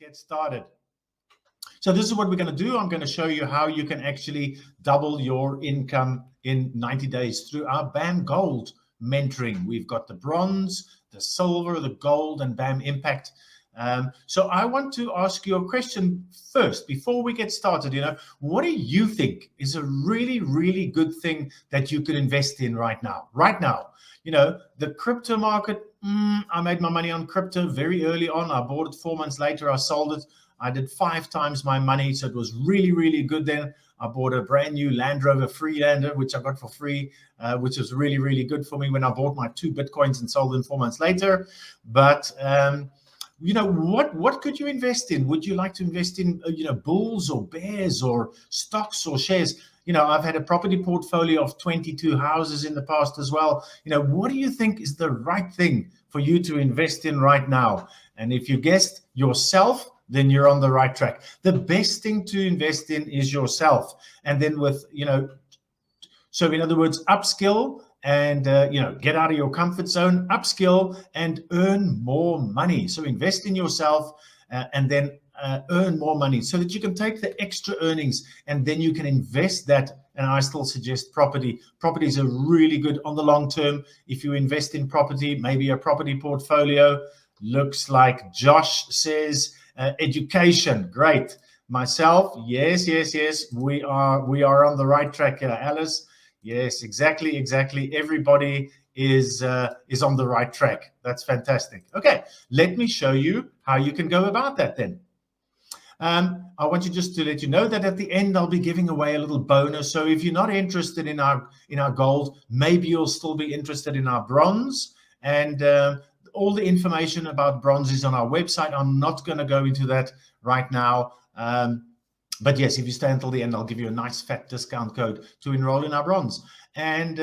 get started. So this is what we're going to do. I'm going to show you how you can actually double your income in 90 days through our BAM Gold mentoring. We've got the bronze, the silver, the gold, and BAM Impact. So I want to ask you a question first before we get started. What do you think is a really, really good thing that you could invest in right now? Right now, the crypto market. I made my money on crypto very early on. I bought it 4 months later. I sold it. I did 5 times my money. So it was really, really good then. I bought a brand new Land Rover Freelander, which I got for free, which was really, really good for me when I bought my 2 Bitcoins and sold them 4 months later. But what could you invest in? Would you like to invest in, bulls or bears or stocks or shares? I've had a property portfolio of 22 houses in the past as well. What do you think is the right thing for you to invest in right now? And if you guessed yourself, then you're on the right track. The best thing to invest in is yourself. And then so in other words, upskill and, get out of your comfort zone, upskill and earn more money. So invest in yourself and then earn more money so that you can take the extra earnings and then you can invest that. And I still suggest property. Properties are really good on the long term. If you invest in property, maybe a property portfolio. Looks like Josh says education. Great. Myself, yes. We are on the right track here. Alice, yes, exactly. Everybody is on the right track. That's fantastic. Okay, let me show you how you can go about that then. I want you just to let you know that at the end I'll be giving away a little bonus. So if you're not interested in our gold, maybe you'll still be interested in our bronze. And all the information about bronze is on our website. I'm not going to go into that right now. But yes, if you stay until the end, I'll give you a nice fat discount code to enroll in our bronze. And,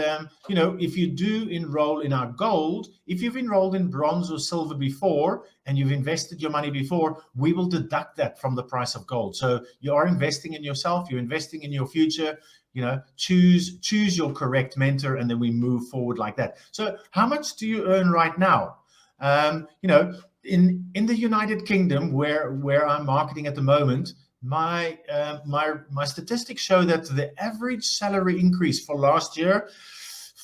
if you do enroll in our gold, if you've enrolled in bronze or silver before and you've invested your money before, we will deduct that from the price of gold. So you are investing in yourself, you're investing in your future. Choose your correct mentor, and then we move forward like that. So how much do you earn right now? In the United Kingdom, where I'm marketing at the moment, my statistics show that the average salary increase for last year,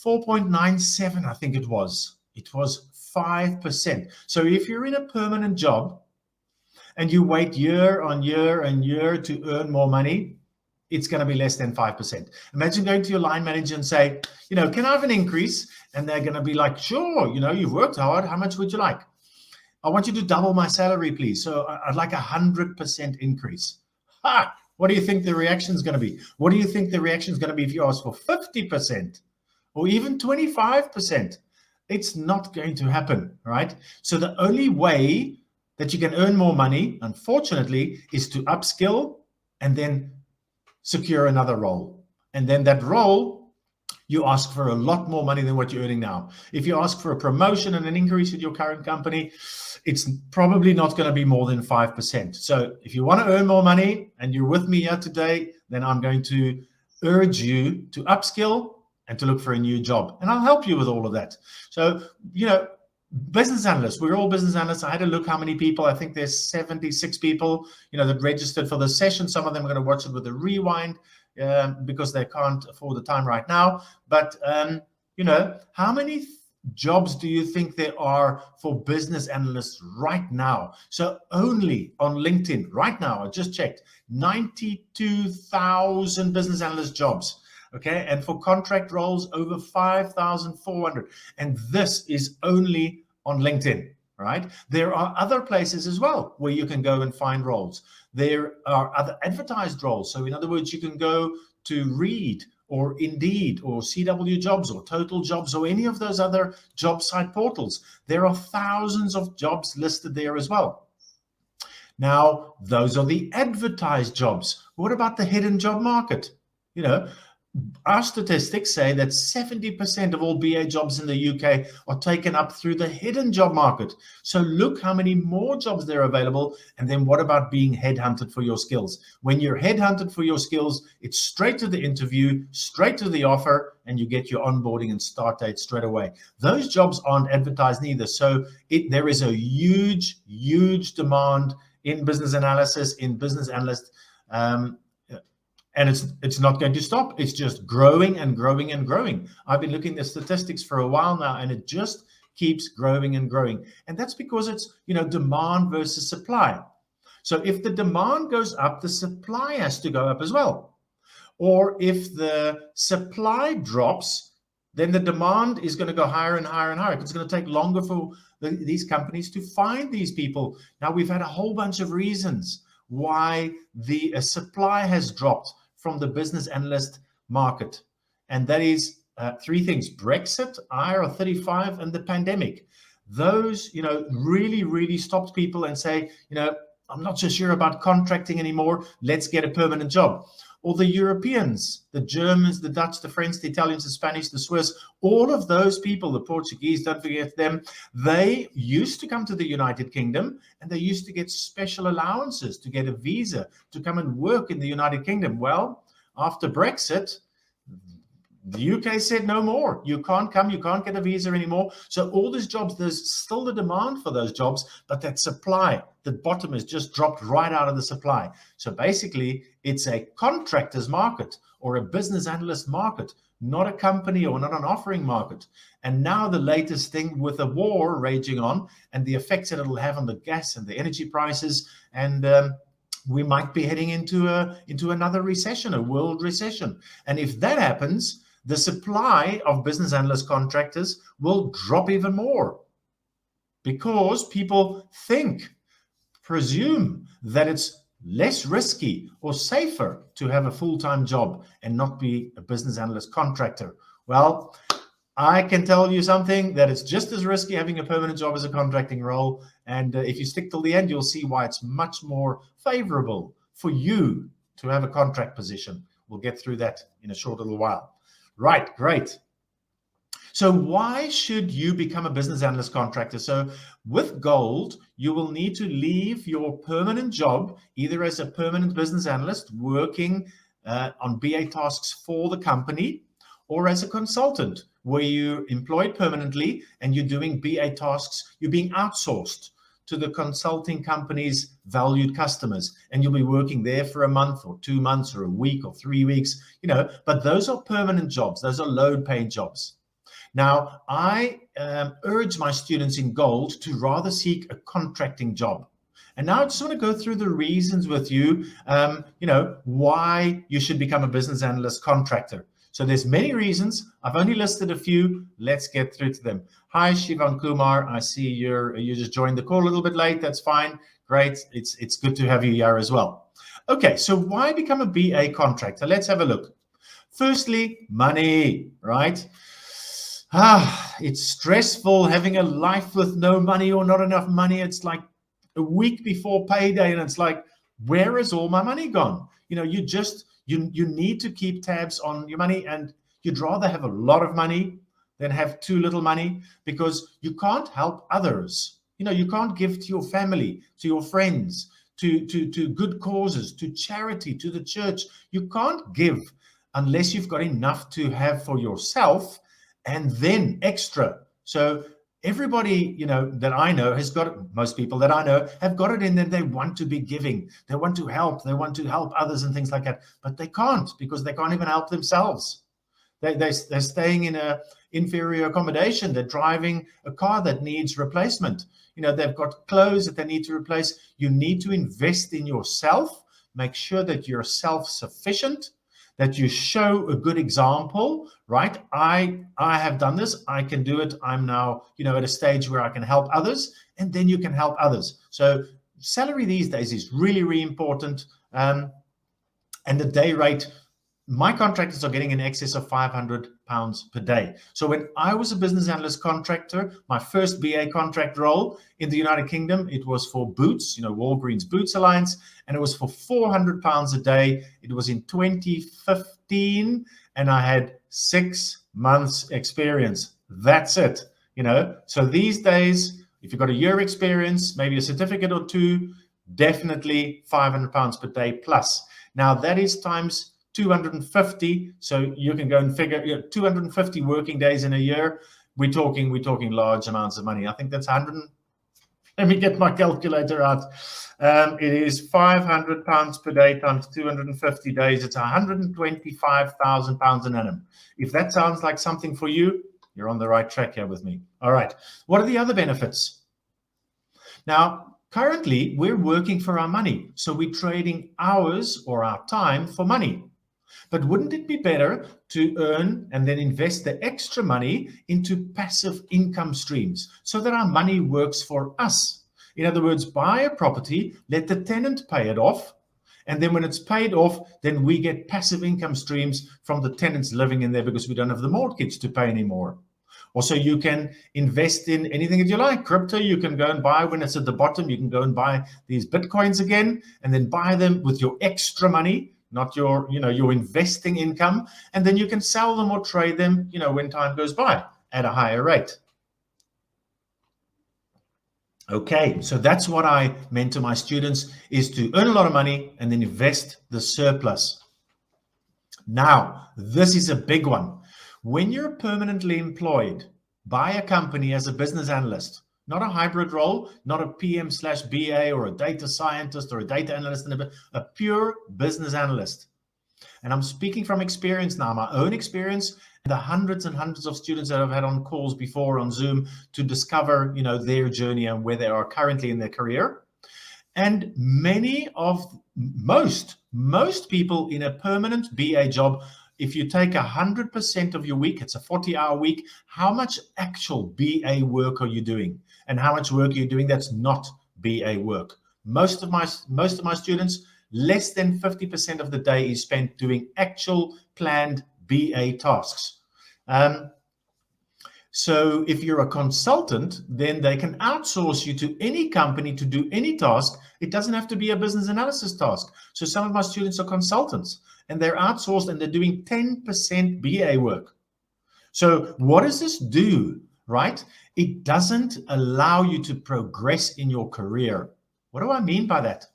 4.97, I think it was 5%. So if you're in a permanent job and you wait year on year and year to earn more money, it's going to be less than 5%. Imagine going to your line manager and say, can I have an increase? And they're going to be like, sure, you've worked hard. How much would you like? I want you to double my salary, please. So I'd like 100% increase. What do you think the reaction is going to be? What do you think the reaction is going to be if you ask for 50% or even 25%? It's not going to happen, right? So the only way that you can earn more money, unfortunately, is to upskill and then secure another role. And then that role, you ask for a lot more money than what you're earning now. If you ask for a promotion and an increase at your current company, it's probably not going to be more than 5%. So if you want to earn more money and you're with me here today, then I'm going to urge you to upskill and to look for a new job. And I'll help you with all of that. So, business analysts, we're all business analysts. I had a look how many people. I think there's 76 people, that registered for the session. Some of them are going to watch it with a rewind because they can't afford the time right now. But, how many jobs do you think there are for business analysts right now? So only on LinkedIn right now, I just checked, 92,000 business analyst jobs. Okay, and for contract roles, over 5,400. And this is only on LinkedIn, right? There are other places as well where you can go and find roles. There are other advertised roles. So in other words, you can go to Reed or Indeed or CW Jobs or Total Jobs or any of those other job site portals. There are thousands of jobs listed there as well. Now, those are the advertised jobs. What about the hidden job market? Our statistics say that 70% of all BA jobs in the UK are taken up through the hidden job market. So look how many more jobs there are available. And then what about being headhunted for your skills? When you're headhunted for your skills, it's straight to the interview, straight to the offer, and you get your onboarding and start date straight away. Those jobs aren't advertised neither. So there is a huge, huge demand in business analysis, in business analyst. And it's not going to stop. It's just growing and growing and growing. I've been looking at the statistics for a while now, and it just keeps growing and growing. And that's because it's, demand versus supply. So if the demand goes up, the supply has to go up as well. Or if the supply drops, then the demand is going to go higher and higher and higher. It's going to take longer for these companies to find these people. Now, we've had a whole bunch of reasons why the supply has dropped from the business analyst market. And that is three things: Brexit, IR35, and the pandemic. Those, really, really stopped people and say, I'm not so sure about contracting anymore. Let's get a permanent job. Or the Europeans, the Germans, the Dutch, the French, the Italians, the Spanish, the Swiss, all of those people, the Portuguese, don't forget them, they used to come to the United Kingdom and they used to get special allowances to get a visa to come and work in the United Kingdom. Well, after Brexit, the UK said no more. You can't come, you can't get a visa anymore. So all these jobs, there's still the demand for those jobs, but that supply, the bottom has just dropped right out of the supply. So basically, it's a contractor's market or a business analyst market, not a company or not an offering market. And now the latest thing with the war raging on and the effects that it'll have on the gas and the energy prices, and we might be heading into another recession, a world recession. And if that happens, the supply of business analyst contractors will drop even more because people presume that it's less risky or safer to have a full-time job and not be a business analyst contractor. Well, I can tell you something, that it's just as risky having a permanent job as a contracting role. And if you stick till the end, you'll see why it's much more favorable for you to have a contract position. We'll get through that in a short little while. Right, great. So why should you become a business analyst contractor? So with Gold, you will need to leave your permanent job, either as a permanent business analyst working on BA tasks for the company, or as a consultant where you're employed permanently and you're doing BA tasks, you're being outsourced to the consulting company's valued customers, and you'll be working there for a month or 2 months or a week or 3 weeks, but those are permanent jobs. Those are low-paid jobs. Now, I urge my students in Gold to rather seek a contracting job. And now I just want to go through the reasons with you, why you should become a business analyst contractor. So there's many reasons. I've only listed a few. Let's get through to them. Hi, Shivan Kumar. I see you just joined the call a little bit late. That's fine. Great. It's good to have you here as well. Okay, so why become a BA contractor? Let's have a look. Firstly, money, right? It's stressful having a life with no money or not enough money. It's like a week before payday and it's like, where is all my money gone? You need to keep tabs on your money, and you'd rather have a lot of money than have too little money, because you can't help others. You can't give to your family, to your friends, to good causes, to charity, to the church. You can't give unless you've got enough to have for yourself and then extra. So everybody, that I know has got it. Most people that I know have got it in them. They want to be giving. They want to help. They want to help others and things like that. But they can't, because they can't even help themselves. They're staying in a inferior accommodation. They're driving a car that needs replacement. They've got clothes that they need to replace. You need to invest in yourself. Make sure that you're self-sufficient, that you show a good example, right? I have done this. I can do it. I'm now, at a stage where I can help others, and then you can help others. So salary these days is really, really important. And the day rate, my contractors are getting in excess of £500 per day. So when I was a business analyst contractor, my first BA contract role in the United Kingdom, it was for Boots, Walgreens Boots Alliance, and it was for £400 a day. It was in 2015, and I had 6 months experience. That's it, So these days, if you've got a year experience, maybe a certificate or two, definitely £500 per day plus. Now that is times 250, so you can go and figure 250 working days in a year. We're talking large amounts of money. I think that's Let me get my calculator out. It is £500 per day times 250 days. It's £125,000 an annum. If that sounds like something for you, you're on the right track here with me. All right. What are the other benefits? Now, currently, we're working for our money. So we're trading hours or our time for money. But wouldn't it be better to earn and then invest the extra money into passive income streams so that our money works for us? In other words, buy a property, let the tenant pay it off, and then when it's paid off, then we get passive income streams from the tenants living in there because we don't have the mortgage to pay anymore. Also, you can invest in anything that you like. Crypto, you can go and buy when it's at the bottom. You can go and buy these Bitcoins again and then buy them with your extra money, not your, your investing income. And then you can sell them or trade them, when time goes by at a higher rate. Okay, so that's what I meant to my students, is to earn a lot of money and then invest the surplus. Now, this is a big one. When you're permanently employed by a company as a business analyst, not a hybrid role, not a PM/BA or a data scientist or a data analyst, a pure business analyst. And I'm speaking from experience now, my own experience, and the hundreds and hundreds of students that I've had on calls before on Zoom to discover, their journey and where they are currently in their career. And most people in a permanent BA job, if you take 100% of your week, it's a 40-hour week, how much actual BA work are you doing? And how much work are you doing that's not BA work? Most of my students, less than 50% of the day is spent doing actual planned BA tasks. So if you're a consultant, then they can outsource you to any company to do any task. It doesn't have to be a business analysis task. So some of my students are consultants and they're outsourced and they're doing 10% BA work. So what does this do, right? It doesn't allow you to progress in your career. What do I mean by that?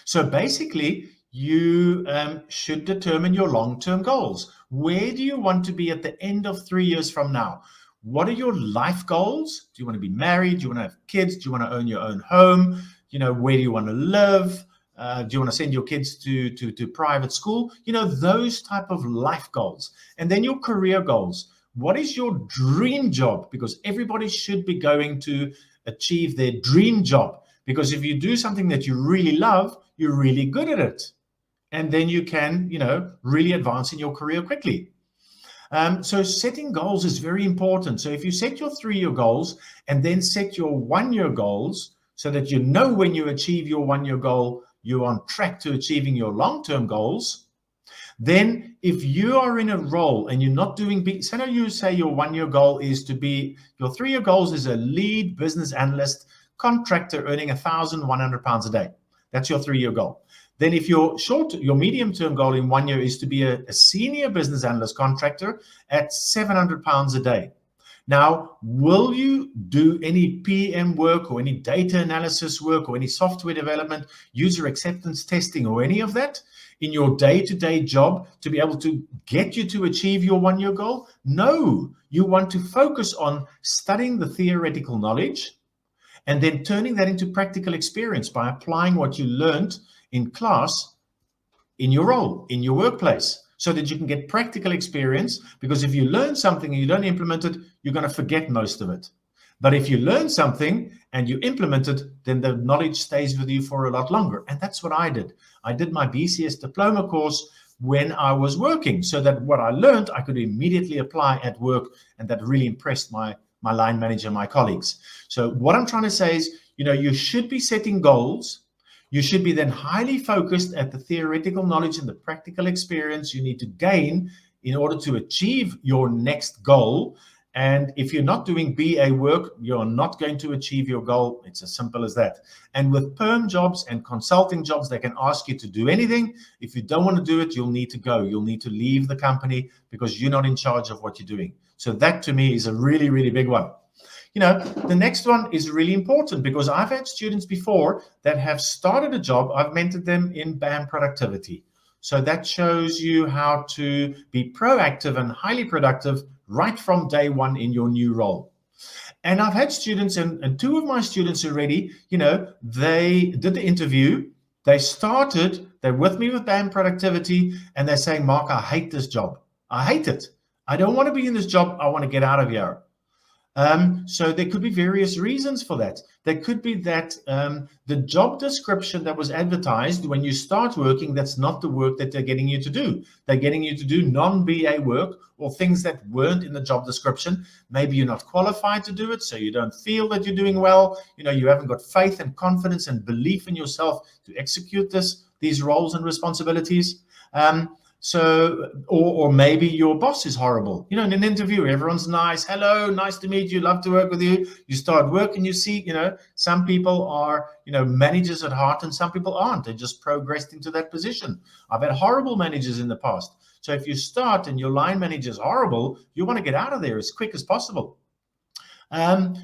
So basically, you should determine your long-term goals. Where do you want to be at the end of 3 years from now? What are your life goals? Do you want to be married? Do you want to have kids? Do you want to own your own home? Where do you want to live? Do you want to send your kids to private school? Those type of life goals. And then your career goals. What is your dream job? Because everybody should be going to achieve their dream job. Because if you do something that you really love, you're really good at it. And then you can, really advance in your career quickly. So setting goals is very important. So if you set your 3-year goals and then set your 1-year goals so that you know when you achieve your 1-year goal, you're on track to achieving your long-term goals. Then if you are in a role and you're not doing, so you say your 1-year goal is to be, your 3-year goals is a lead business analyst contractor earning £1,100 a day. That's your 3-year goal. Then if your medium-term goal in 1 year is to be a senior business analyst contractor at £700 a day. Now, will you do any PM work or any data analysis work or any software development, user acceptance testing or any of that in your day-to-day job to be able to get you to achieve your 1-year goal? No, you want to focus on studying the theoretical knowledge and then turning that into practical experience by applying what you learned in class, in your role, in your workplace, so that you can get practical experience. Because if you learn something and you don't implement it, you're going to forget most of it. But if you learn something and you implement it, then the knowledge stays with you for a lot longer. And that's what I did. I did my BCS diploma course when I was working, so that what I learned, I could immediately apply at work, and that really impressed my line manager, my colleagues. So what I'm trying to say is, you should be setting goals. You should be then highly focused at the theoretical knowledge and the practical experience you need to gain in order to achieve your next goal. And if you're not doing BA work, you're not going to achieve your goal. It's as simple as that. And with perm jobs and consulting jobs, they can ask you to do anything. If you don't want to do it, you'll need to go. You'll need to leave the company because you're not in charge of what you're doing. So that to me is a really, really big one. The next one is really important because I've had students before that have started a job. I've mentored them in BAM productivity. So that shows you how to be proactive and highly productive right from day one in your new role. And I've had students, and two of my students already, they did the interview, they're with me with BAM productivity, and they're saying, Mark, I hate this job. I hate it. I don't want to be in this job. I want to get out of here. So there could be various reasons for that. There could be that the job description that was advertised when you start working, that's not the work that they're getting you to do. They're getting you to do non-BA work or things that weren't in the job description. Maybe you're not qualified to do it, so you don't feel that you're doing well. You haven't got faith and confidence and belief in yourself to execute these roles and responsibilities. Or maybe your boss is horrible. In an interview, everyone's nice. Hello, nice to meet you. Love to work with you. You start work and you see, some people are, managers at heart and some people aren't. They just progressed into that position. I've had horrible managers in the past. So if you start and your line manager is horrible, you want to get out of there as quick as possible. And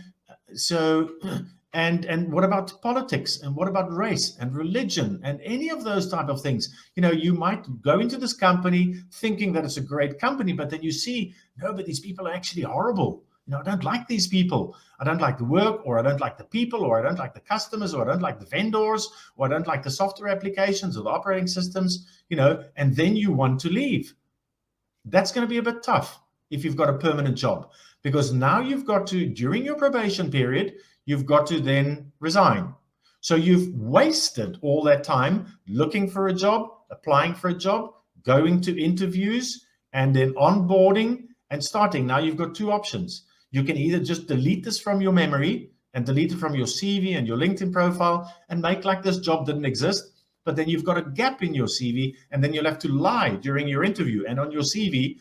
what about politics, and what about race and religion and any of those type of things? You might go into this company thinking that it's a great company, but then you see, no, but these people are actually horrible. I don't like these people. I don't like the work, or I don't like the people, or I don't like the customers, or I don't like the vendors, or I don't like the software applications or the operating systems, and then you want to leave. That's going to be a bit tough if you've got a permanent job, because now you've got to, during your probation period, you've got to then resign. So you've wasted all that time looking for a job, applying for a job, going to interviews, and then onboarding and starting. Now you've got two options. You can either just delete this from your memory and delete it from your CV and your LinkedIn profile and make like this job didn't exist, but then you've got a gap in your CV, and then you'll have to lie during your interview and on your CV,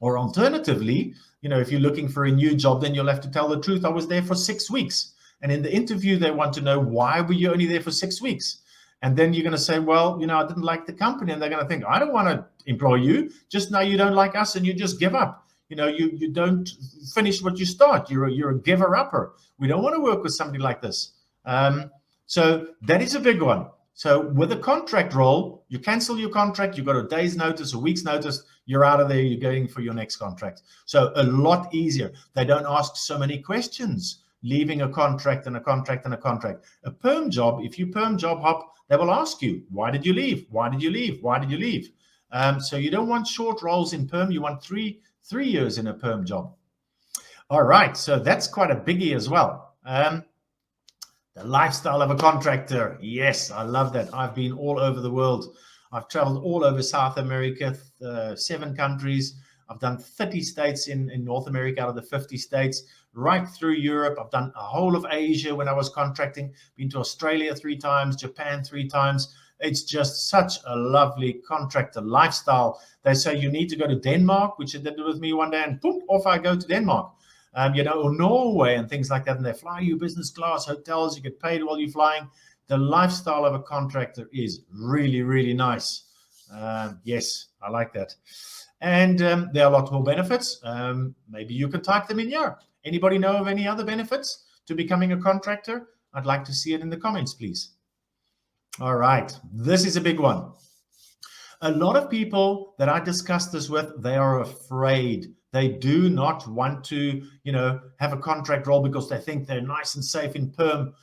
or alternatively, if you're looking for a new job, then you'll have to tell the truth. I was there for 6 weeks. And in the interview, they want to know, why were you only there for 6 weeks? And then you're going to say, well, I didn't like the company. And they're going to think, I don't want to employ you. Just now you don't like us and you just give up. You don't finish what you start. You're a giver-upper. We don't want to work with somebody like this. So that is a big one. So with a contract role, you cancel your contract, you've got a day's notice, a week's notice, you're out of there, you're going for your next contract. So a lot easier. They don't ask so many questions, leaving a contract and a contract and a contract. A perm job, if you perm job hop, they will ask you, why did you leave? Why did you leave? Why did you leave? So you don't want short roles in perm, you want three years in a perm job. All right, so that's quite a biggie as well. The lifestyle of a contractor. Yes, I love that. I've been all over the world. I've traveled all over South America, 7 countries. I've done 30 states in North America out of the 50 states, right through Europe. I've done a whole of Asia when I was contracting, been to Australia 3 times, Japan 3 times. It's just such a lovely contractor lifestyle. They say you need to go to Denmark, which they did with me one day, and boom, off I go to Denmark. Or Norway and things like that. And they fly you business class hotels. You get paid while you're flying. The lifestyle of a contractor is really, really nice. Yes, I like that. And there are a lot more benefits. Maybe you can type them in here. Anybody know of any other benefits to becoming a contractor? I'd like to see it in the comments, please. All right, this is a big one. A lot of people that I discussed this with, they are afraid. They do not want to, have a contract role because they think they're nice and safe in perm.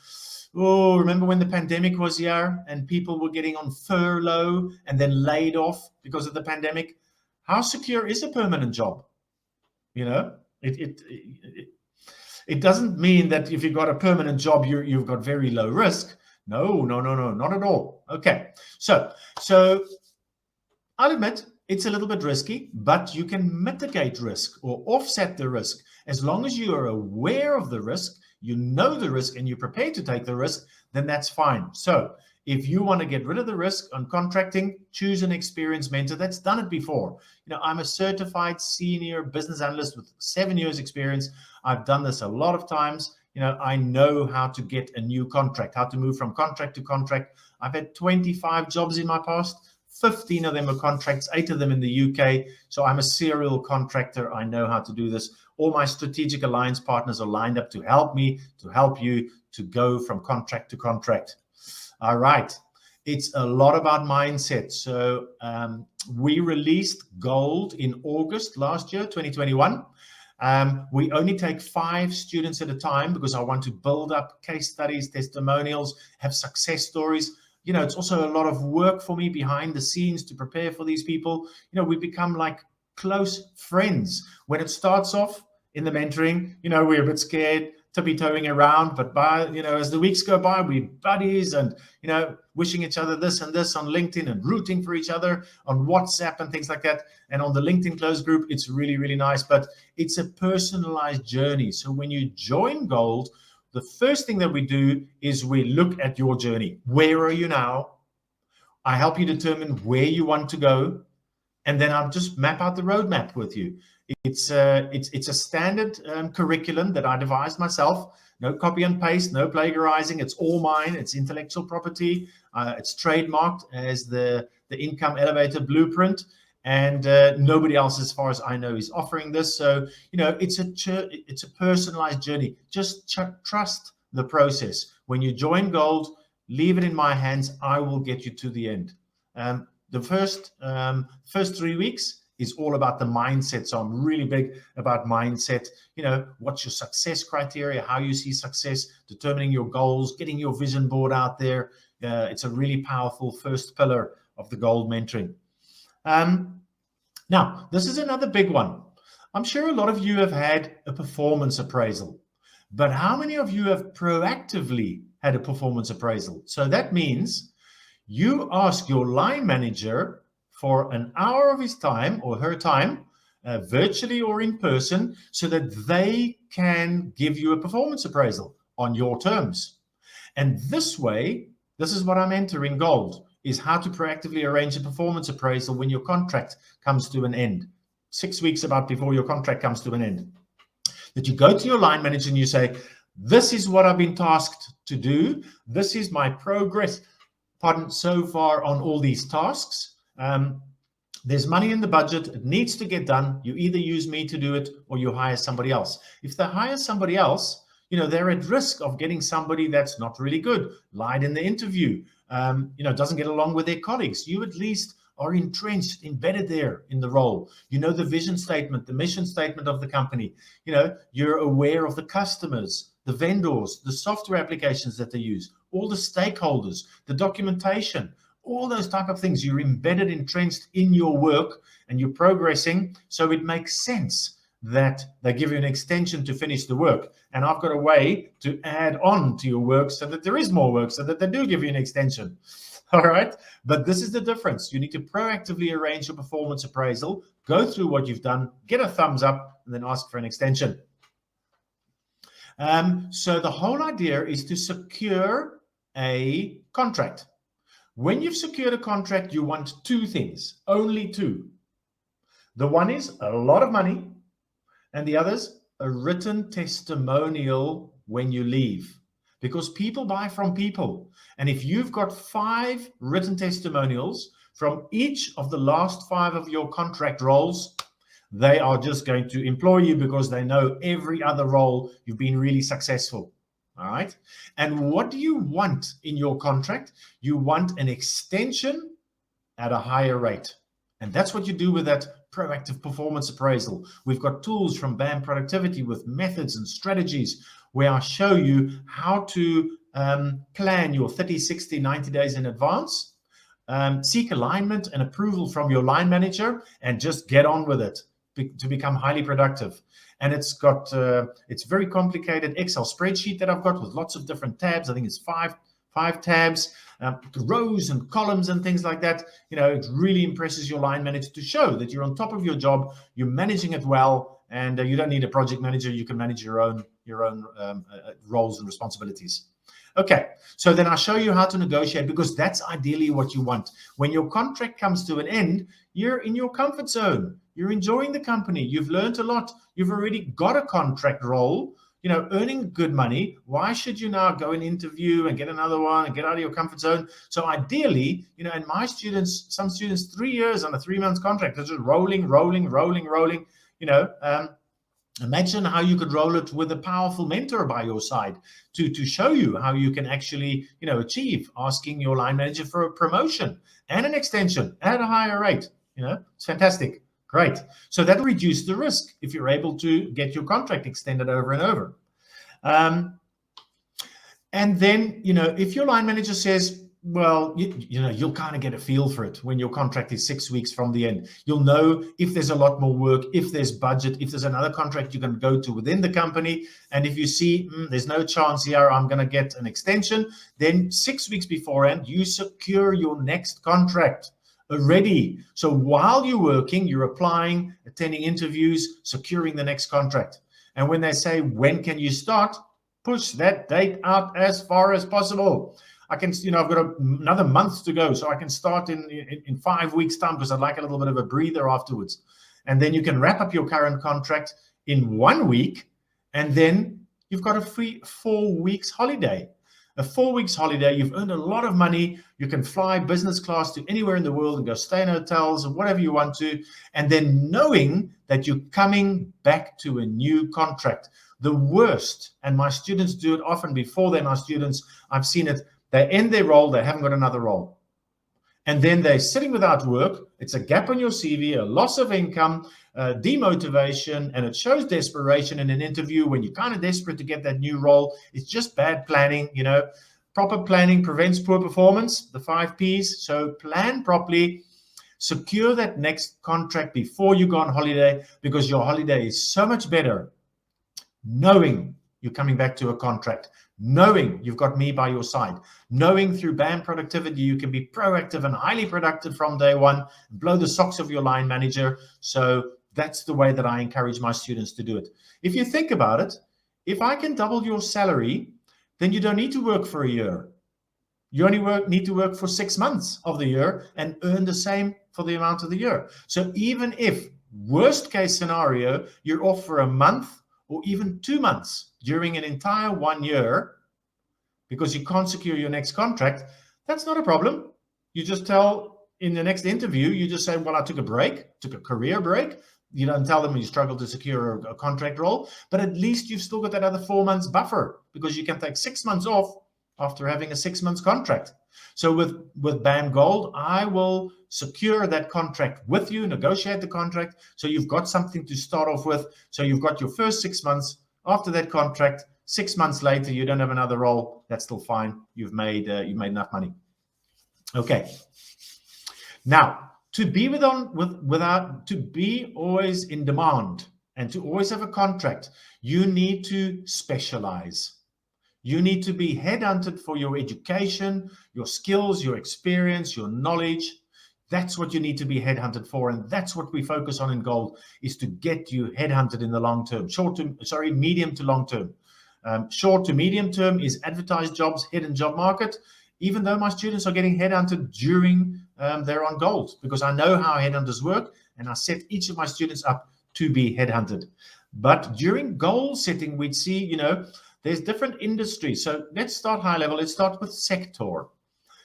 Oh, remember when the pandemic was here and people were getting on furlough and then laid off because of the pandemic? How secure is a permanent job? It doesn't mean that if you've got a permanent job, you've got very low risk. No, not at all. Okay, so I'll admit it's a little bit risky, but you can mitigate risk or offset the risk. As long as you are aware of the risk, you know the risk, and you're prepared to take the risk, then that's fine. So if you want to get rid of the risk on contracting, choose an experienced mentor that's done it before. I'm a certified senior business analyst with 7 years experience. I've done this a lot of times. I know how to get a new contract, how to move from contract to contract. I've had 25 jobs in my past. 15 of them are contracts, 8 of them in the UK. So I'm a serial contractor. I know how to do this. All my strategic alliance partners are lined up to help me, to help you to go from contract to contract. All right. It's a lot about mindset. So we released Gold in August last year, 2021. We only take 5 students at a time because I want to build up case studies, testimonials, have success stories. It's also a lot of work for me behind the scenes to prepare for these people. We become like close friends. When it starts off in the mentoring, we're a bit scared, tippy-toeing around, but as the weeks go by, we're buddies and, wishing each other this and this on LinkedIn and rooting for each other on WhatsApp and things like that. And on the LinkedIn close group, it's really, really nice, but it's a personalized journey. So when you join Gold, the first thing that we do is we look at your journey. Where are you now? I help you determine where you want to go. And then I'll just map out the roadmap with you. It's a standard curriculum that I devised myself. No copy and paste, no plagiarizing. It's all mine. It's intellectual property. It's trademarked as the Income Elevator Blueprint. And nobody else, as far as I know, is offering this. So, it's a personalized journey. Just trust the process. When you join Gold, leave it in my hands. I will get you to the end. The first 3 weeks is all about the mindset. So I'm really big about mindset. What's your success criteria, how you see success, determining your goals, getting your vision board out there. It's a really powerful first pillar of the Gold mentoring. Now, this is another big one. I'm sure a lot of you have had a performance appraisal, but how many of you have proactively had a performance appraisal? So that means you ask your line manager for an hour of his time or her time, virtually or in person, so that they can give you a performance appraisal on your terms. And this way, this is what I'm entering Gold, is how to proactively arrange a performance appraisal when your contract comes to an end. 6 weeks about before your contract comes to an end. That you go to your line manager and you say, this is what I've been tasked to do. This is my progress, so far on all these tasks. There's money in the budget. It needs to get done. You either use me to do it or you hire somebody else. If they hire somebody else, they're at risk of getting somebody that's not really good, lied in the interview, doesn't get along with their colleagues. You at least are entrenched, embedded there in the role. The vision statement, the mission statement of the company. You're aware of the customers, the vendors, the software applications that they use, all the stakeholders, the documentation, all those type of things. You're embedded, entrenched in your work, and you're progressing. So it makes sense that they give you an extension to finish the work. And I've got a way to add on to your work so that there is more work, so that they do give you an extension. All right. But this is the difference. You need to proactively arrange your performance appraisal, go through what you've done, get a thumbs up, and then ask for an extension. So the whole idea is to secure a contract. When you've secured a contract, you want 2 things, only 2. The one is a lot of money, and the other's a written testimonial when you leave. Because people buy from people. And if you've got 5 written testimonials from each of the last 5 of your contract roles, they are just going to employ you because they know every other role you've been really successful. All right. And what do you want in your contract? You want an extension at a higher rate. And that's what you do with that proactive performance appraisal. We've got tools from BAM Productivity with methods and strategies where I show you how to plan your 30, 60, 90 days in advance, seek alignment and approval from your line manager, and just get on with it to become highly productive. And it's got, it's very complicated Excel spreadsheet that I've got with lots of different tabs. I think it's five tabs, rows and columns and things like that. It really impresses your line manager to show that you're on top of your job, you're managing it well, and you don't need a project manager. You can manage your own roles and responsibilities. Okay, so then I'll show you how to negotiate, because that's ideally what you want. When your contract comes to an end, you're in your comfort zone. You're enjoying the company. You've learned a lot. You've already got a contract role, earning good money. Why should you now go and interview and get another one and get out of your comfort zone? So ideally, and my students, some students, 3 years on a 3-month contract, they're just rolling. Imagine how you could roll it with a powerful mentor by your side to show you how you can actually, achieve asking your line manager for a promotion and an extension at a higher rate. It's fantastic. Great. So that'll reduce the risk if you're able to get your contract extended over and over. And then, if your line manager says, well, you'll kind of get a feel for it when your contract is 6 weeks from the end. You'll know if there's a lot more work, if there's budget, if there's another contract you can go to within the company. And if you see there's no chance here, I'm going to get an extension, then 6 weeks beforehand, you secure your next contract already. So while you're working, you're applying, attending interviews, securing the next contract. And when they say, when can you start? Push that date out as far as possible. I can, I've got another month to go, so I can start in 5 weeks' time because I'd like a little bit of a breather afterwards. And then you can wrap up your current contract in 1 week, and then you've got a free 4 weeks holiday. A 4 weeks holiday, you've earned a lot of money. You can fly business class to anywhere in the world and go stay in hotels or whatever you want to. And then knowing that you're coming back to a new contract. The worst, and my students do it often before they're my students, I've seen it, they end their role, they haven't got another role. And then they're sitting without work. It's a gap on your CV, a loss of income, demotivation, and it shows desperation in an interview when you're kind of desperate to get that new role. It's just bad planning, Proper planning prevents poor performance, the 5 Ps. So plan properly, secure that next contract before you go on holiday, because your holiday is so much better knowing you're coming back to a contract, knowing you've got me by your side, knowing through BAM productivity you can be proactive and highly productive from day one, blow the socks of your line manager. So that's the way that I encourage my students to do it. If you think about it, if I can double your salary, then you don't need to work for a year. You only need to work for 6 months of the year and earn the same for the amount of the year. So even if, worst case scenario, you're off for a month or even 2 months during an entire 1 year because you can't secure your next contract, that's not a problem. You just tell in the next interview, you just say, well, I took a break, took a career break. You don't tell them you struggle to secure a contract role, but at least you've still got that other 4 months buffer because you can take 6 months off after having a 6 months contract. So with BAM Gold, I will secure that contract with you, negotiate the contract, so you've got something to start off with. So you've got your first 6 months. After that contract, 6 months later, you don't have another role. That's still fine. You've made enough money. Okay. Now, to be to be always in demand and to always have a contract, you need to specialize. You need to be headhunted for your education, your skills, your experience, your knowledge. That's what you need to be headhunted for, and that's what we focus on in Gold, is to get you headhunted in the long term. Medium to long term. Short to medium term is advertised jobs, hidden job market, even though my students are getting headhunted during they're on Gold, because I know how headhunters work, and I set each of my students up to be headhunted. But during goal setting, we'd see, there's different industries. So let's start high level. Let's start with sector.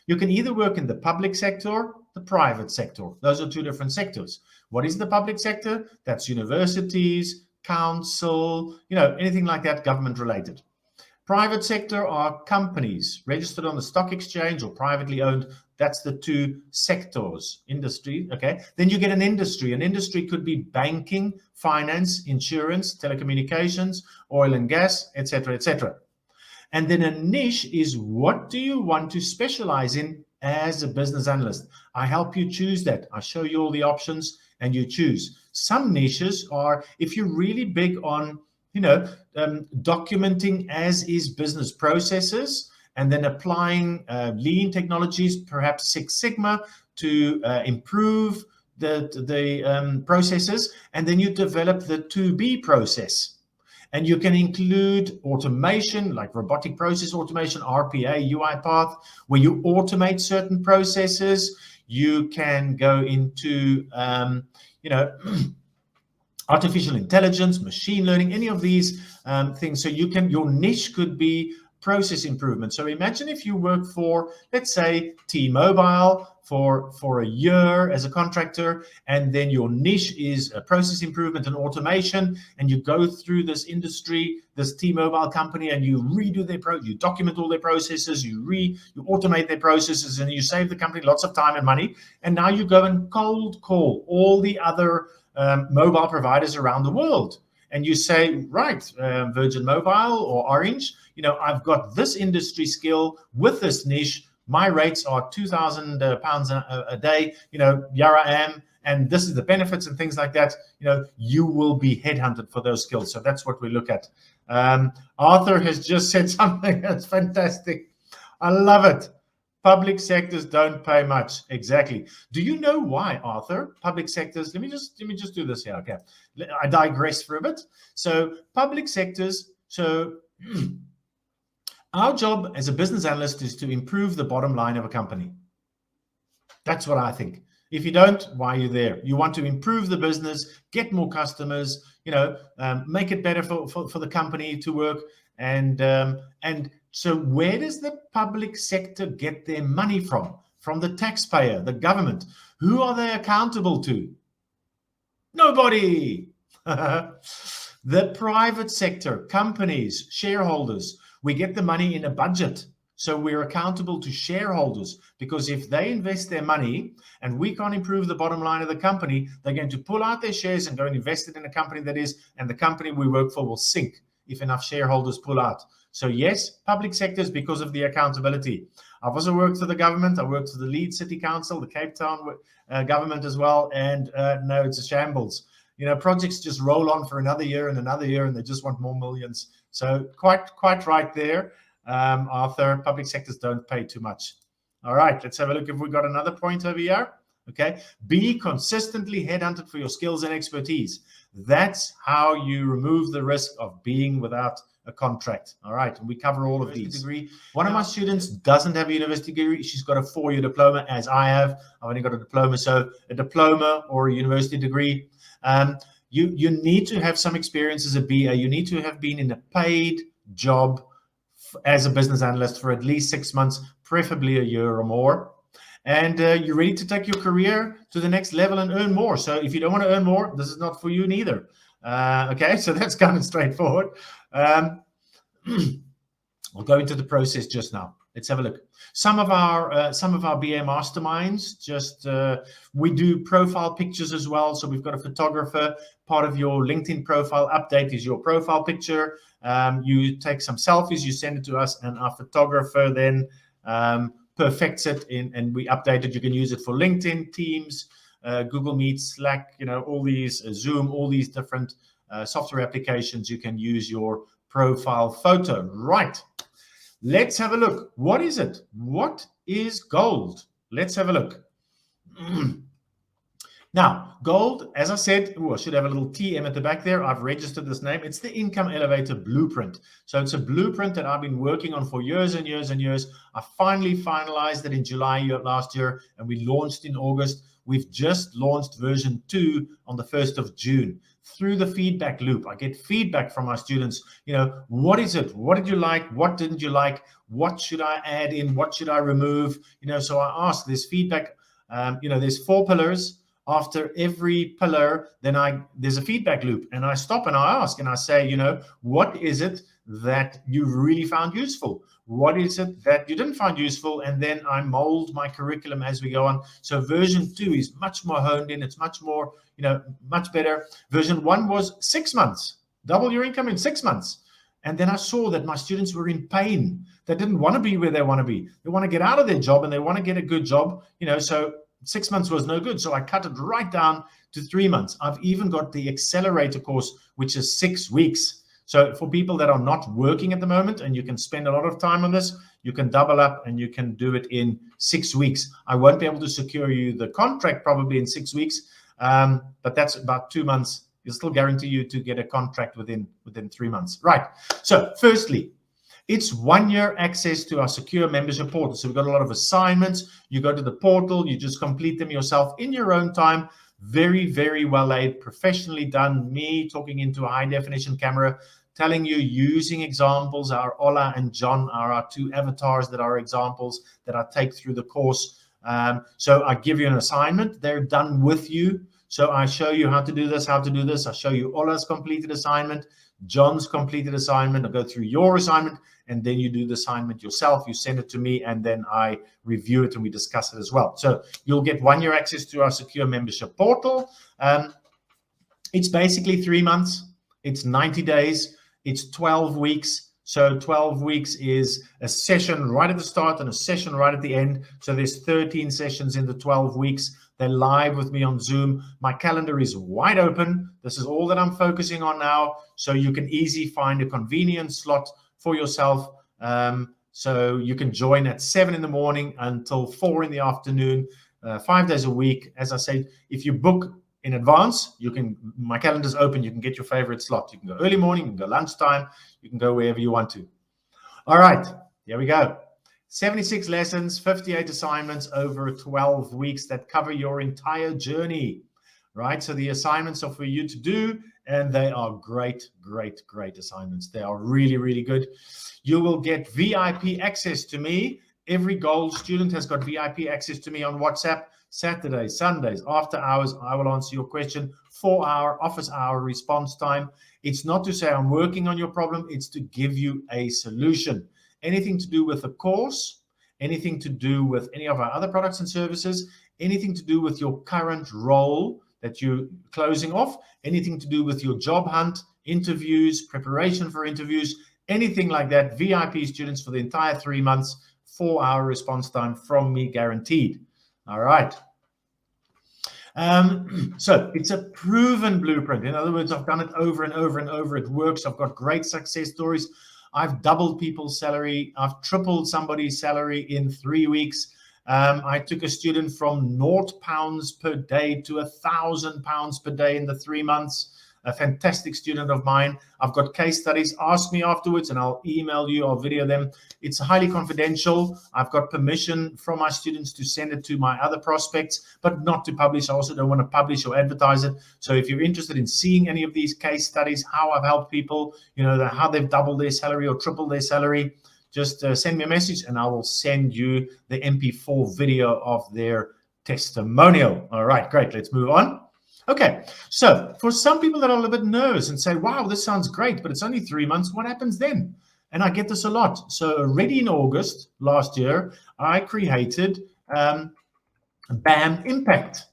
You can either work in the public sector, the private sector. Those are two different sectors. What is the public sector? That's universities, council, anything like that, government related. Private sector are companies registered on the stock exchange or privately owned. That's the two sectors. Industry, okay? Then you get an industry. An industry could be banking, finance, insurance, telecommunications, oil and gas, etc., etc. And then a niche is, what do you want to specialize in as a business analyst? I help you choose that. I show you all the options and you choose. Some niches are, if you're really big on documenting as is business processes, and then applying lean technologies, perhaps Six Sigma, to improve the processes, and then you develop the 2B process. And you can include automation, like robotic process automation, RPA, UiPath, where you automate certain processes. You can go into, artificial intelligence, machine learning, any of these things. So your niche could be process improvement. So imagine if you work for, let's say, T-Mobile for a year as a contractor, and then your niche is process improvement and automation, and you go through this industry, this T-Mobile company, and you redo their you document all their processes, you automate their processes, and you save the company lots of time and money. And now you go and cold call all the other mobile providers around the world. And you say, right, Virgin Mobile or Orange, I've got this industry skill with this niche. My rates are £2,000 a day. Here I am, and this is the benefits and things like that. You will be headhunted for those skills. So that's what we look at. Arthur has just said something that's fantastic. I love it. Public sectors don't pay much. Exactly. Do you know why, Arthur? Public sectors. Let me just do this here. Okay. I digress for a bit. So public sectors. So our job as a business analyst is to improve the bottom line of a company. That's what I think. If you don't, why are you there? You want to improve the business, get more customers, make it better for the company to work. And so where does the public sector get their money from? From the taxpayer, the government. Who are they accountable to? Nobody. The private sector, companies, shareholders, we get the money in a budget. So we're accountable to shareholders, because if they invest their money and we can't improve the bottom line of the company, they're going to pull out their shares and go and invest it in a company and the company we work for will sink if enough shareholders pull out. So yes, public sectors, because of the accountability. I've also worked for the government. I worked for the Leeds City Council, the Cape Town government as well. And no, it's a shambles. Projects just roll on for another year and they just want more millions. So quite right there, Arthur. Public sectors don't pay too much. All right, let's have a look if we got another point over here. Okay, be consistently headhunted for your skills and expertise. That's how you remove the risk of being without a contract. All right, and we cover all of these. One of my students doesn't have a university degree. She's got a 4-year diploma, as I have. I've only got a diploma. So a diploma or a university degree. You need to have some experience as a BA. You need to have been in a paid job as a business analyst for at least 6 months, preferably a year or more. And you're ready to take your career to the next level and earn more. So if you don't want to earn more, this is not for you neither. Okay, so that's kind of straightforward. I'll go into the process just now. Let's have a look. Some of our BA masterminds, we do profile pictures as well. So we've got a photographer. Part of your LinkedIn profile update is your profile picture. You take some selfies, you send it to us, and our photographer then perfects it and we update it. You can use it for LinkedIn, Teams, Google Meet, Slack, all these, Zoom, all these different software applications. You can use your profile photo. Right. Let's have a look. What is it? What is gold? Let's have a look. Now, gold, as I said, I should have a little TM at the back there. I've registered this name. It's the Income Elevator Blueprint. So it's a blueprint that I've been working on for years and years and years. I finally finalized it in July last year, and we launched in August. We've just launched version 2 on the 1st of June. Through the feedback loop, I get feedback from my students. What is it? What did you like? What didn't you like? What should I add in? What should I remove? So I ask this feedback. There's 4 pillars. After every pillar, then there's a feedback loop, and I stop and I ask and I say, what is it that you really found useful? What is it that you didn't find useful? And then I mold my curriculum as we go on. So version 2 is much more honed in. It's much more, much better. Version 1 was 6 months, double your income in 6 months. And then I saw that my students were in pain. They didn't want to be where they want to be. They want to get out of their job and they want to get a good job, so 6 months was no good. So I cut it right down to 3 months. I've even got the accelerator course, which is 6 weeks. So for people that are not working at the moment and you can spend a lot of time on this, you can double up and you can do it in 6 weeks. I won't be able to secure you the contract probably in 6 weeks, but that's about 2 months. You'll still guarantee you to get a contract within 3 months. Right. So firstly, it's 1 year access to our secure membership portal. So we've got a lot of assignments. You go to the portal, you just complete them yourself in your own time. Very, very well laid, professionally done. Me talking into a high definition camera, telling you using examples. Our Ola and John are our two avatars that are examples that I take through the course. So I give you an assignment. They're done with you. So I show you how to do this, how to do this. I show you Ola's completed assignment, John's completed assignment. I go through your assignment, and then you do the assignment yourself. You send it to me, and then I review it and we discuss it as well. So you'll get 1 year access to our secure membership portal. It's basically 3 months. It's 90 days. It's 12 weeks. So 12 weeks is a session right at the start and a session right at the end. So there's 13 sessions in the 12 weeks. They're live with me on Zoom. My calendar is wide open. This is all that I'm focusing on now. So you can easily find a convenient slot for yourself. So you can join at 7 in the morning until 4 in the afternoon, 5 days a week. As I said, if you book in advance, my calendar's open. You can get your favorite slot. You can go early morning, you can go lunchtime, you can go wherever you want to. All right, here we go. 76 lessons, 58 assignments over 12 weeks that cover your entire journey, right? So the assignments are for you to do, and they are great, great, great assignments. They are really, really good. You will get VIP access to me. Every gold student has got VIP access to me on WhatsApp. Saturdays, Sundays, after hours, I will answer your question. 4-hour office hour response time. It's not to say I'm working on your problem. It's to give you a solution. Anything to do with the course, anything to do with any of our other products and services, anything to do with your current role that you're closing off, anything to do with your job hunt, interviews, preparation for interviews, anything like that. VIP students for the entire 3 months, 4-hour response time from me guaranteed. All right. So it's a proven blueprint. In other words, I've done it over and over and over. It works. I've got great success stories. I've doubled people's salary. I've tripled somebody's salary in 3 weeks. I took a student from £0 per day to £1,000 per day in the 3 months. A fantastic student of mine. I've got case studies. Ask me afterwards and I'll email you, I'll video them. It's highly confidential. I've got permission from my students to send it to my other prospects, but not to publish. I also don't want to publish or advertise it. So if you're interested in seeing any of these case studies, how I've helped people, how they've doubled their salary or tripled their salary, just send me a message and I will send you the MP4 video of their testimonial. All right, great. Let's move on. Okay, so for some people that are a little bit nervous and say, wow, this sounds great, but it's only 3 months, what happens then? And I get this a lot. So already in August last year, I created BAM Impact.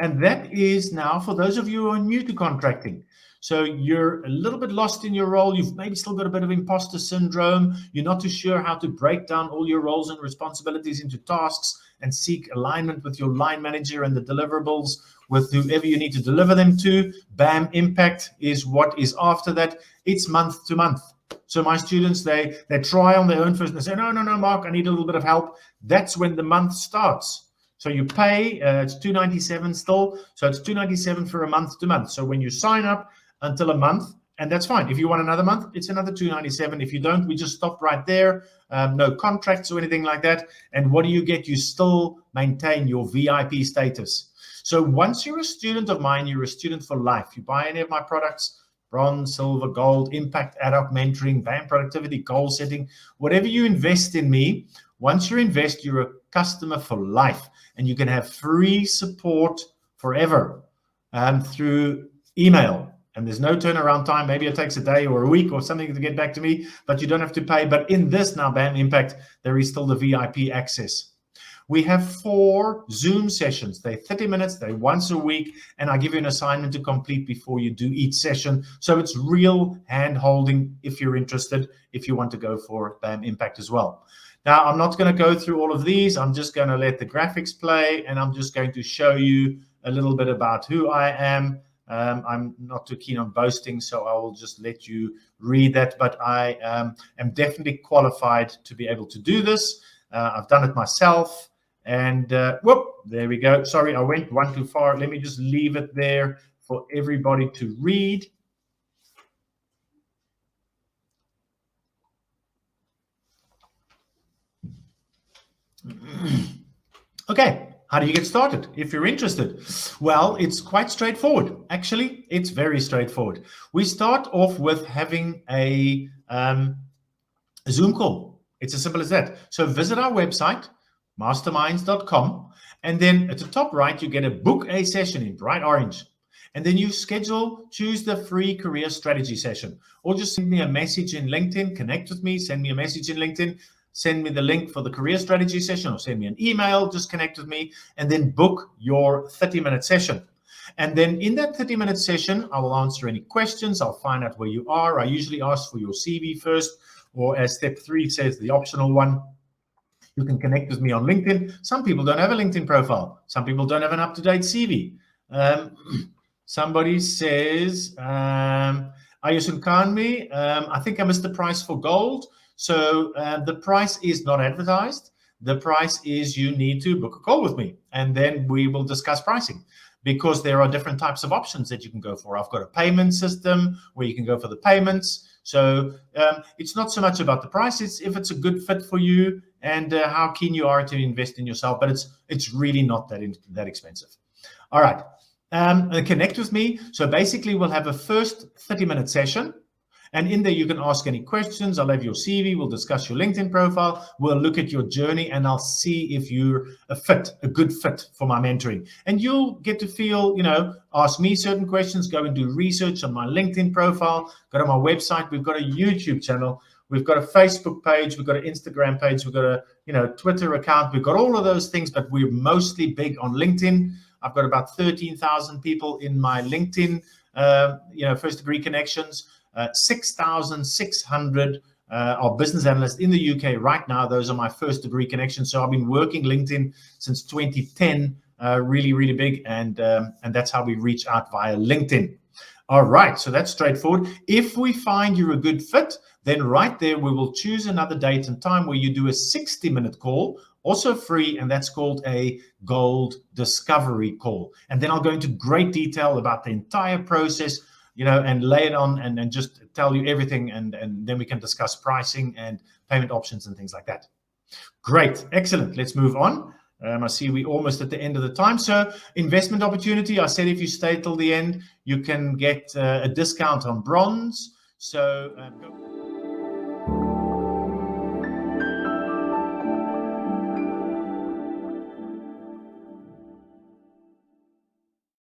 And that is now for those of you who are new to contracting. So you're a little bit lost in your role. You've maybe still got a bit of imposter syndrome. You're not too sure how to break down all your roles and responsibilities into tasks and seek alignment with your line manager and the deliverables with whoever you need to deliver them to. BAM Impact is what is after that. It's month to month. So my students, they try on their own first and they say, no, Mark, I need a little bit of help. That's when the month starts. So you pay, it's $297 still. So it's $297 for a month to month. So when you sign up until a month, and that's fine. If you want another month, it's another $297. If you don't, we just stop right there. No contracts or anything like that. And what do you get? You still maintain your VIP status. So once you're a student of mine, you're a student for life. You buy any of my products, bronze, silver, gold, impact, ad hoc mentoring, BAM productivity, goal setting, whatever you invest in me, once you invest, you're a customer for life. And you can have free support forever through email. And there's no turnaround time. Maybe it takes a day or a week or something to get back to me, but you don't have to pay. But in this now, BAM Impact, there is still the VIP access. We have 4 Zoom sessions. They're 30 minutes, they're once a week, and I give you an assignment to complete before you do each session. So it's real hand-holding if you're interested, if you want to go for BAM Impact as well. Now, I'm not going to go through all of these. I'm just going to let the graphics play, and I'm just going to show you a little bit about who I am. I'm not too keen on boasting, so I will just let you read that. But I am definitely qualified to be able to do this. I've done it myself. And whoop, there we go. Sorry, I went one too far. Let me just leave it there for everybody to read. Okay, How do you get started if you're interested? Well, it's quite straightforward. Actually, it's very straightforward. We start off with having a Zoom call. It's as simple as that. So visit our website, masterminds.com, and then at the top right, you get a book a session in bright orange. And then you choose the free career strategy session, or just send me a message in LinkedIn, connect with me, send me a message in LinkedIn, send me the link for the career strategy session, or send me an email, just connect with me, and then book your 30-minute session. And then in that 30-minute session, I will answer any questions. I'll find out where you are. I usually ask for your CV first, or as step 3 says, the optional one, you can connect with me on LinkedIn. Some people don't have a LinkedIn profile. Some people don't have an up-to-date CV. Somebody says, Ayusun Kanmi, I think I missed the price for gold. So the price is not advertised. The price is you need to book a call with me, and then we will discuss pricing, because there are different types of options that you can go for. I've got a payment system where you can go for the payments. So it's not so much about the price, it's if it's a good fit for you and how keen you are to invest in yourself, but it's really not that expensive. All right, connect with me. So basically we'll have a first 30-minute session, and in there you can ask any questions. I'll have your CV, we'll discuss your LinkedIn profile, we'll look at your journey, and I'll see if you're a good fit for my mentoring. And you'll get to feel, ask me certain questions, go and do research on my LinkedIn profile, go to my website. We've got a YouTube channel, we've got a Facebook page, we've got an Instagram page, we've got a Twitter account, we've got all of those things, but we're mostly big on LinkedIn. I've got about 13,000 people in my LinkedIn, first degree connections. 6,600 are business analysts in the UK right now. Those are my first degree connections. So I've been working LinkedIn since 2010, really, really big. And that's how we reach out via LinkedIn. All right, so that's straightforward. If we find you're a good fit, then right there, we will choose another date and time where you do a 60-minute call, also free, and that's called a gold discovery call. And then I'll go into great detail about the entire process, and lay it on and just tell you everything. And then we can discuss pricing and payment options and things like that. Great. Excellent. Let's move on. I see we're almost at the end of the time. So investment opportunity, I said if you stay till the end, you can get a discount on bronze. So go